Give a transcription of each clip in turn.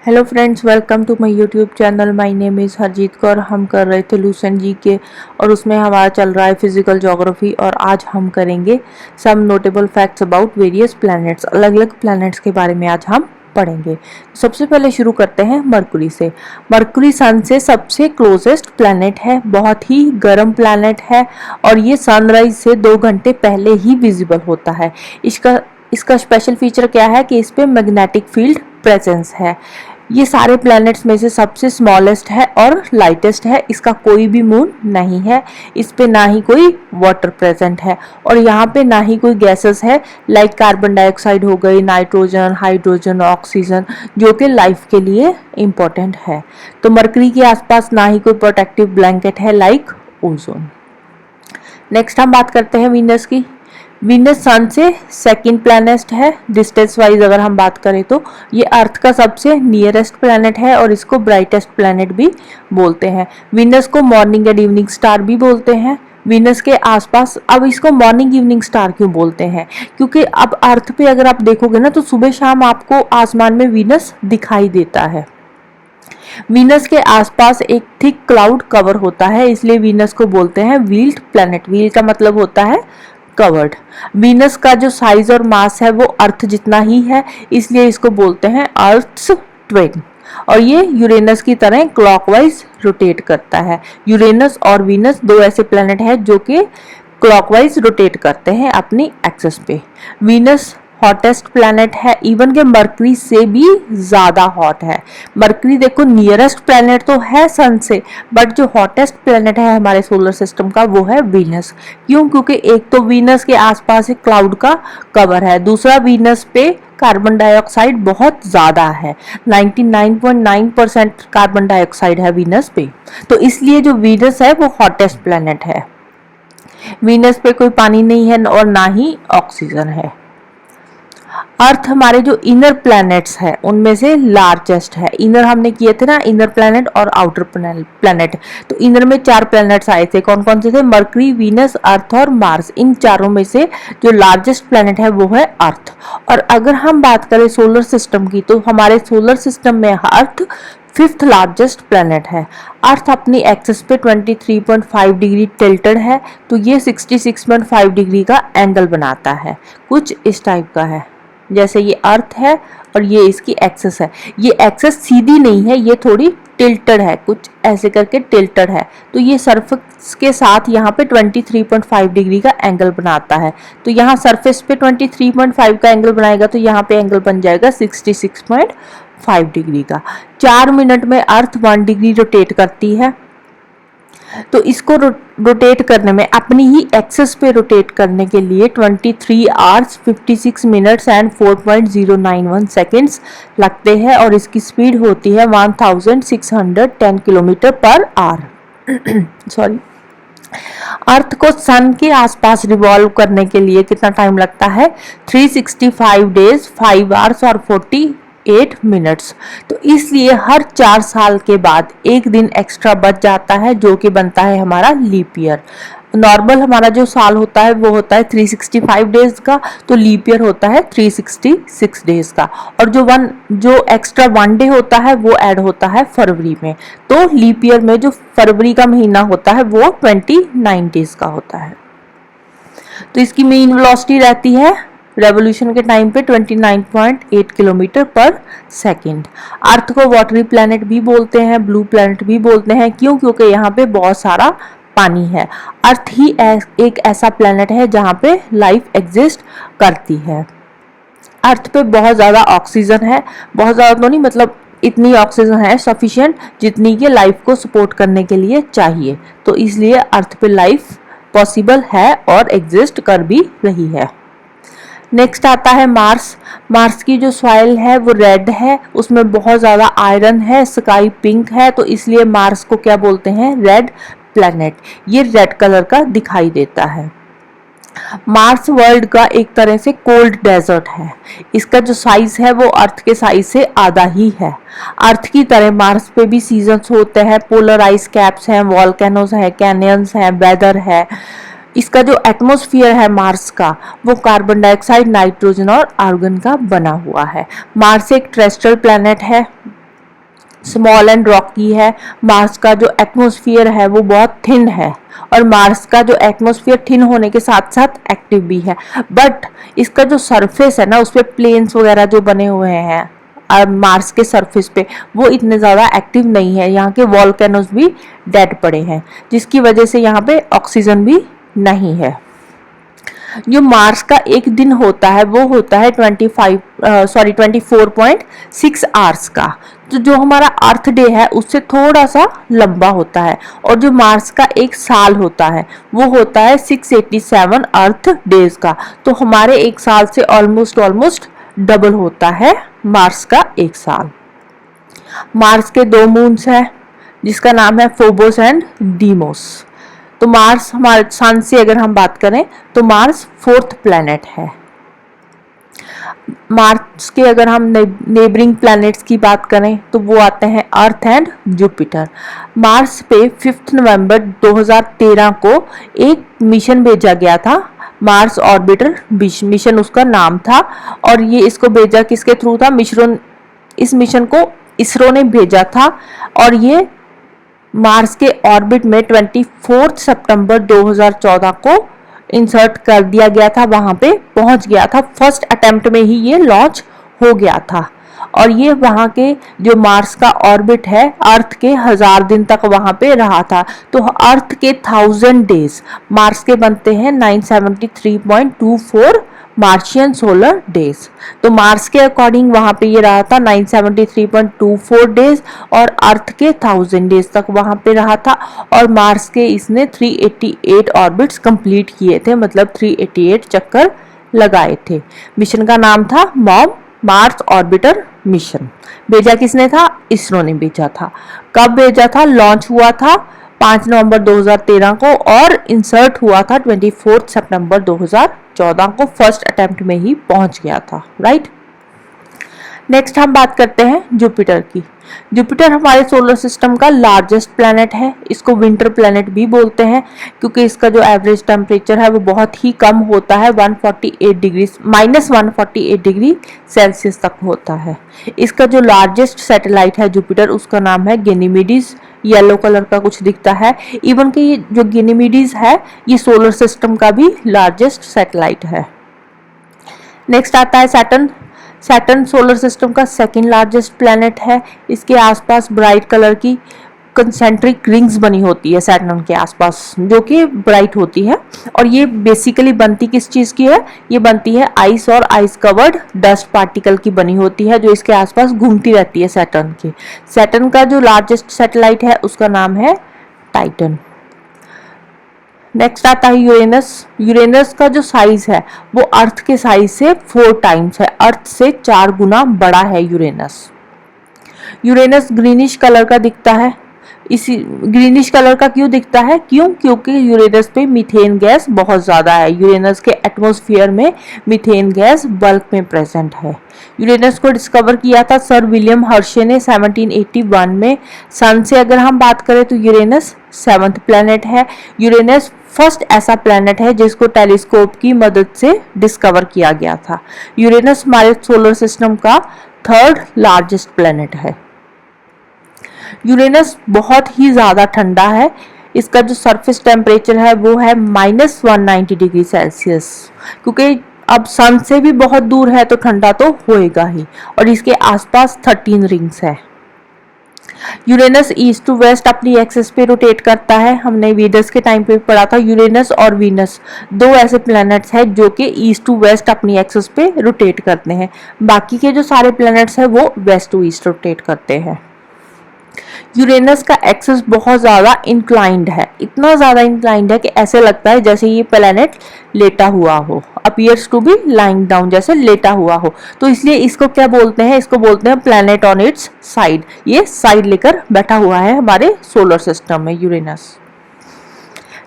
Hello friends, welcome to my YouTube channel. My name is Harjeet Kaur. हम कर रहे थे लूसेंट जी के और उसमें हमारा चल रहा है फिजिकल ज्योग्राफी और आज हम करेंगे some notable facts about various planets. अलग अलग प्लैनेट्स के बारे में आज हम पढ़ेंगे। सबसे पहले शुरू करते हैं मरकुरी से। मरकुरी सन से सबसे क्लोजेस्ट प्लैनेट है, बहुत ही गर्म प्लैनेट है और ये सनराइज से 2 घंटे पहले ही विजिबल होता है। इसका इसका स्पेशल फीचर क्या है कि इस पे मैग्नेटिक फील्ड प्रेजेंस है। ये सारे प्लैनेट्स में से सबसे स्मॉलेस्ट है और लाइटेस्ट है। इसका कोई भी मून नहीं है। इस पे ना ही कोई वाटर प्रेजेंट है और यहाँ पे ना ही कोई गैसेस है लाइक कार्बन डाइऑक्साइड हो गई, नाइट्रोजन, हाइड्रोजन, ऑक्सीजन, जो कि लाइफ के लिए इम्पोर्टेंट है। तो मरकरी के आसपास ना ही कोई प्रोटेक्टिव ब्लैंकेट है लाइक ओजोन। नेक्स्ट हम बात करते हैं वीनस की। वीनस सन से सेकंड प्लैनेट है डिस्टेंस वाइज। अगर हम बात करें तो ये अर्थ का सबसे नियरेस्ट प्लैनेट है और इसको ब्राइटेस्ट प्लैनेट भी बोलते हैं। वीनस को मॉर्निंग एंड इवनिंग स्टार भी बोलते हैं। वीनस के आसपास, अब इसको मॉर्निंग इवनिंग स्टार क्यों बोलते हैं? क्योंकि अब अर्थ पे अगर आप देखोगे ना तो सुबह शाम आपको आसमान में वीनस दिखाई देता है। वीनस के आसपास एक थिक क्लाउड कवर होता है, इसलिए वीनस को बोलते हैं व्हील्ड प्लैनेट। व्हील का मतलब होता है कवर्ड। वीनस का जो साइज और मास है वो अर्थ जितना ही है, इसलिए इसको बोलते हैं अर्थ्स ट्विन। और ये यूरेनस की तरह क्लॉकवाइज रोटेट करता है। यूरेनस और वीनस दो ऐसे प्लैनेट हैं जो कि क्लॉकवाइज रोटेट करते हैं अपनी एक्सिस पे। वीनस हॉटेस्ट प्लैनेट है, इवन के मरकरी से भी ज्यादा हॉट है। मरकरी देखो नियरेस्ट प्लैनेट तो है सन से, बट जो हॉटेस्ट प्लैनेट है हमारे सोलर सिस्टम का वो है वीनस। क्यों? क्योंकि एक तो वीनस के आसपास एक क्लाउड का कवर है, दूसरा वीनस पे कार्बन डाइऑक्साइड बहुत ज्यादा है। 99.9% कार्बन डाइऑक्साइड है वीनस पे, तो इसलिए जो वीनस है वो हॉटेस्ट प्लैनेट है। वीनस पे कोई पानी नहीं है और ना ही ऑक्सीजन है। अर्थ हमारे जो इनर प्लैनेट्स है उनमें से लार्जेस्ट है। इनर हमने किए थे ना, इनर प्लैनेट और आउटर प्लैनेट। तो इनर में 4 प्लैनेट्स आए थे। कौन कौन से थे? मरकरी, वीनस, अर्थ और मार्स। इन चारों में से जो लार्जेस्ट प्लैनेट है वो है अर्थ। और अगर हम बात करें सोलर सिस्टम की तो हमारे सोलर सिस्टम में अर्थ 5th लार्जेस्ट प्लैनेट है। अर्थ अपनी एक्सिस पे 23.5 डिग्री टिल्टेड है, तो ये 66.5 डिग्री का एंगल बनाता है। कुछ इस टाइप का है, जैसे ये अर्थ है और ये इसकी एक्सेस है। ये एक्सेस सीधी नहीं है, ये थोड़ी टिल्टेड है, कुछ ऐसे करके टिल्टेड है। तो ये सरफेस के साथ यहाँ पे 23.5 डिग्री का एंगल बनाता है। तो यहाँ सरफेस पे 23.5 का एंगल बनाएगा तो यहाँ पे एंगल बन जाएगा 66.5 डिग्री का। 4 मिनट में अर्थ 1 डिग्री रोटेट करती है। तो इसको रोटेट करने में, अपनी ही एक्सेस पे रोटेट करने के लिए 23 आवर्स 56 मिनट्स एंड 4.091 सेकेंड्स लगते हैं और इसकी स्पीड होती है 1610 किलोमीटर पर आवर। सॉरी। अर्थ को सन के आसपास रिवॉल्व करने के लिए कितना टाइम लगता है? 365 डेज, 5 आवर्स और 48 मिनट्स। तो इसलिए हर 4 साल के बाद एक दिन एक्स्ट्रा बच जाता है, जो कि बनता है हमारा लीप ईयर। नॉर्मल हमारा जो साल होता है वो होता है 365 डेज का, तो लीप ईयर होता है 366 डेज का। और जो एक्स्ट्रा 1 डे होता है वो ऐड होता है फरवरी में। तो लीप ईयर में जो फरवरी का महीना होता है वो 29 डेज का होता है। तो इसकी मेन वेलोसिटी रहती है रेवोल्यूशन के टाइम पे 29.8 किलोमीटर पर सेकेंड। अर्थ को वाटरी प्लैनेट भी बोलते हैं, ब्लू प्लैनेट भी बोलते हैं। क्यों? क्योंकि यहाँ पे बहुत सारा पानी है। अर्थ ही एक ऐसा प्लैनेट है जहाँ पे लाइफ एग्जिस्ट करती है। अर्थ पे बहुत ज़्यादा ऑक्सीजन है, बहुत ज़्यादा तो नहीं, मतलब इतनी ऑक्सीजन है सफिशिएंट जितनी कि लाइफ को सपोर्ट करने के लिए चाहिए। तो इसलिए अर्थ पे लाइफ पॉसिबल है और एग्जिस्ट कर भी रही है। नेक्स्ट आता है मार्स। मार्स की जो सॉइल है वो रेड है, उसमें बहुत ज़्यादा आयरन है, स्काई पिंक है, तो इसलिए मार्स को क्या बोलते हैं? Red planet. ये रेड कलर का दिखाई देता है। मार्स वर्ल्ड का एक तरह से कोल्ड डेजर्ट है। इसका जो साइज है वो अर्थ के साइज से आधा ही है। अर्थ की तरह मार्स पे भी सीजन्स होते हैं, पोलर आइस कैप्स हैं, वॉल्केनोज हैं, कैनियंस हैं, वेदर है। इसका जो एटमॉस्फेयर है मार्स का वो कार्बन डाइऑक्साइड, नाइट्रोजन और आर्गन का बना हुआ है। मार्स एक टेरेस्ट्रियल प्लैनेट है। स्मॉल एंड रॉकी है। मार्स का जो एटमॉस्फेयर है वो बहुत थिन है, और मार्स का जो एटमॉस्फेयर थिन होने के साथ साथ एक्टिव भी है, बट इसका जो सरफेस है ना, उस पर प्लेन्स वगैरह जो बने हुए हैं मार्स के सरफेस पे, वो इतने ज़्यादा एक्टिव नहीं है। यहाँ के वॉल्केनोज भी डेड पड़े हैं, जिसकी वजह से यहाँ पे ऑक्सीजन भी नहीं है। जो मार्स का एक दिन होता है वो होता है 24.6 आवर्स का। तो जो हमारा अर्थ डे है उससे थोड़ा सा लंबा होता है, और जो मार्स का एक साल होता है वो होता है 687 अर्थ डेज का। तो हमारे एक साल से ऑलमोस्ट डबल होता है मार्स का एक साल। मार्स के 2 मून्स हैं, जिसका नाम है फोबोस एंड डीमोस। तो मार्स, हमारे सन से अगर हम बात करें तो मार्स 4th प्लैनेट है। मार्स के अगर हम नेबरिंग प्लैनेट्स की बात करें तो वो आते हैं अर्थ एंड जुपिटर। मार्स पे 5 नवंबर 2013 को एक मिशन भेजा गया था, मार्स ऑर्बिटर मिशन उसका नाम था। और ये इसको भेजा किसके थ्रू था? इस मिशन को इसरो ने भेजा था, और ये मार्स के ऑर्बिट में 24 सितंबर 2014 को इंसर्ट कर दिया गया था, वहां पे पहुंच गया था। फर्स्ट अटेम्प्ट में ही ये लॉन्च हो गया था, और ये वहां के जो मार्स का ऑर्बिट है अर्थ के 1000 दिन तक वहां पे रहा था। तो अर्थ के 1000 डेज मार्स के बनते हैं 973.24 मार्शियन सोलर डेज। तो मार्स के अकॉर्डिंग वहां पे ये रहा था 973.24 डेज, और अर्थ के 1000 डेज तक वहां पे रहा था। और मार्स के इसने 388 ऑर्बिट्स कंप्लीट किए थे, मतलब 388 चक्कर लगाए थे। मिशन का नाम था मॉम मार्स ऑर्बिटर मिशन। भेजा किसने था? इसरो ने भेजा था। कब भेजा था? लॉन्च हुआ था 5 नवंबर 2013 को, और इंसर्ट हुआ था 24 सितंबर 2014 को। फर्स्ट अटेम्प्ट में ही पहुंच गया था, राइट। नेक्स्ट हम बात करते हैं जुपिटर की। जुपिटर हमारे सोलर सिस्टम का लार्जेस्ट प्लैनेट है। इसको विंटर प्लैनेट भी बोलते हैं, क्योंकि इसका जो एवरेज टेम्परेचर है वो बहुत ही कम होता है, -148 डिग्री सेल्सियस तक होता है। इसका जो लार्जेस्ट सैटेलाइट है जुपिटर, उसका नाम है गैनीमेडीज। येलो कलर का कुछ दिखता है। इवन कि ये जो गैनीमेडीज है ये सोलर सिस्टम का भी लार्जेस्ट सैटेलाइट है। नेक्स्ट आता है सैटर्न। सैटर्न सोलर सिस्टम का सेकंड लार्जेस्ट प्लैनेट है। इसके आसपास ब्राइट कलर की कंसेंट्रिक रिंग्स बनी होती है सैटर्न के आसपास, जो कि ब्राइट होती है। और ये बेसिकली बनती किस चीज़ की है? ये बनती है आइस और आइस कवर्ड डस्ट पार्टिकल की बनी होती है, जो इसके आसपास घूमती रहती है सैटर्न की। सैटर्न का जो लार्जेस्ट सैटेलाइट है उसका नाम है टाइटन। नेक्स्ट आता है यूरेनस। यूरेनस का जो साइज है वो अर्थ के साइज से 4 टाइम्स है, अर्थ से 4 गुना बड़ा है यूरेनस। यूरेनस ग्रीनिश कलर का दिखता है। इसी ग्रीनिश कलर का क्यों दिखता है? क्योंकि यूरेनस पे मीथेन गैस बहुत ज़्यादा है। यूरेनस के एटमॉस्फेयर में मीथेन गैस बल्क में प्रेजेंट है। यूरेनस को डिस्कवर किया था सर विलियम हर्शे ने 1781 में। सन से अगर हम बात करें तो यूरेनस 7th प्लैनेट है। यूरेनस फर्स्ट ऐसा प्लैनेट है जिसको टेलीस्कोप की मदद से डिस्कवर किया गया था। यूरेनस हमारे सोलर सिस्टम का 3rd लार्जेस्ट प्लैनेट है। यूरेनस बहुत ही ज़्यादा ठंडा है। इसका जो सरफेस टेम्परेचर है वो है -190 डिग्री सेल्सियस, क्योंकि अब सन से भी बहुत दूर है तो ठंडा तो होएगा ही। और इसके आसपास 13 रिंग्स है। यूरेनस ईस्ट टू वेस्ट अपनी एक्सिस पे रोटेट करता है। हमने वेदर्स के टाइम पे पढ़ा था यूरेनस और वीनस 2 ऐसे प्लैनेट्स हैं जो कि ईस्ट टू वेस्ट अपनी एक्सिस पे रोटेट करते हैं। बाकी के जो सारे प्लैनेट्स हैं वो वेस्ट टू ईस्ट रोटेट करते हैं। यूरेनस का एक्सिस बहुत ज़्यादा इंक्लाइंड है, इतना ज़्यादा इंक्लाइंड है कि ऐसे लगता है जैसे ये प्लैनेट लेटा हुआ हो, appears to be lying down, जैसे लेटा हुआ हो। तो इसलिए इसको क्या बोलते हैं? इसको बोलते हैं प्लैनेट ऑन इट्स साइड। ये साइड लेकर बैठा हुआ है हमारे सोलर सिस्टम में यूरेनस।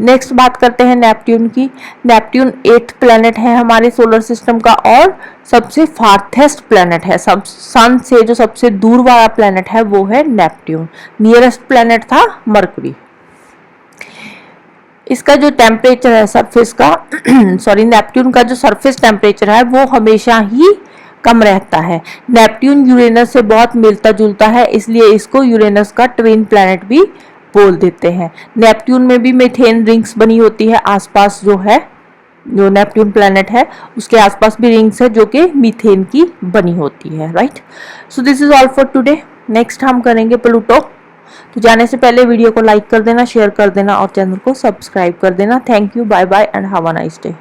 नेक्स्ट बात करते हैं नेपट्यून की। नेपट्यून 8th प्लैनेट है हमारे सोलर सिस्टम का और सबसे फार्थेस्ट प्लैनेट है। सब सन से जो सबसे दूर वाला प्लैनेट है वो है नेपट्यून। नियरेस्ट प्लैनेट था मरकरी। इसका जो टेम्परेचर है सरफेस का नेपट्यून का जो सरफेस टेम्परेचर है वो हमेशा ही कम रहता है। नेपट्टून यूरेनस से बहुत मिलता जुलता है, इसलिए इसको यूरेनस का ट्विन प्लैनेट भी बोल देते हैं। नेपट्टून में भी मीथेन रिंग्स बनी होती है आसपास, जो नेपट्टून प्लैनेट है उसके आसपास भी रिंग्स है जो कि मीथेन की बनी होती है, right. So this is all for today. Next हम करेंगे प्लूटो। तो जाने से पहले वीडियो को लाइक कर देना, शेयर कर देना और चैनल को सब्सक्राइब कर देना। Thank you, bye bye and have a nice day.